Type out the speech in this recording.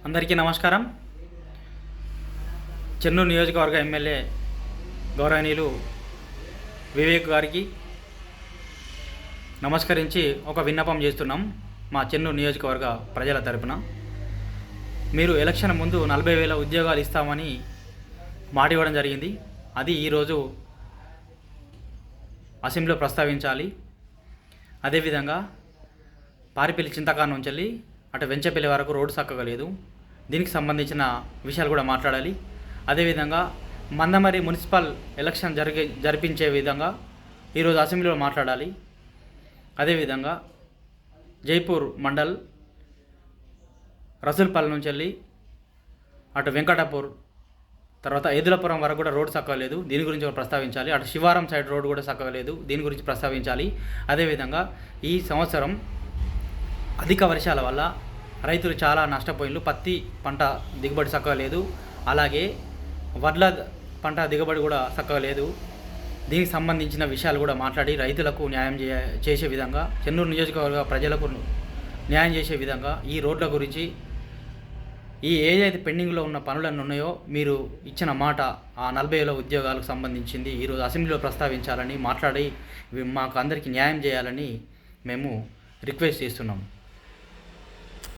అందరికీ నమస్కారం. చెన్నూరు నియోజకవర్గ ఎమ్మెల్యే గౌరవనీయులు వివేక్ గారికి నమస్కరించి ఒక విన్నపం చేస్తున్నాం. మా చెన్నూరు నియోజకవర్గ ప్రజల తరపున మీరు ఎలక్షన్ ముందు 40,000 ఉద్యోగాలు ఇస్తామని మాట ఇవ్వడం జరిగింది. అది ఈరోజు అసెంబ్లీలో ప్రస్తావించాలి. అదేవిధంగా పారిపల్లి చింతకాడ నుంచి వెళ్ళి అటు వెంచపల్లి వరకు రోడ్డు చక్కగా లేదు. దీనికి సంబంధించిన విషయాలు కూడా మాట్లాడాలి. అదేవిధంగా మందమరి మున్సిపల్ ఎలక్షన్ జరిపించే విధంగా ఈరోజు అసెంబ్లీలో మాట్లాడాలి. అదేవిధంగా జైపూర్ మండల్ రసూల్పల్లి నుంచి వెళ్ళి అటు వెంకటాపూర్ తర్వాత ఎదులపురం వరకు కూడా రోడ్డు చక్కగా లేదు. దీని గురించి ప్రస్తావించాలి. అటు శివారం సైడ్ రోడ్డు కూడా చక్కగా లేదు. దీని గురించి ప్రస్తావించాలి. అదేవిధంగా ఈ సంవత్సరం అధిక వర్షాల వల్ల రైతులు చాలా నష్టపోయిన పత్తి పంట దిగుబడి చక్కగా లేదు. అలాగే వడ్ల పంట దిగుబడి కూడా చక్కగా లేదు. దీనికి సంబంధించిన విషయాలు కూడా మాట్లాడి రైతులకు న్యాయం చేసే విధంగా, చెన్నూరు నియోజకవర్గ ప్రజలకు న్యాయం చేసే విధంగా ఈ రోడ్ల గురించి ఈ ఏదైతే పెండింగ్లో ఉన్న పనులన్నీ ఉన్నాయో మీరు ఇచ్చిన మాట ఆ 40,000 ఉద్యోగాలకు సంబంధించింది ఈరోజు అసెంబ్లీలో ప్రస్తావించాలని మాట్లాడి మాకు అందరికీ న్యాయం చేయాలని మేము రిక్వెస్ట్ చేస్తున్నాం.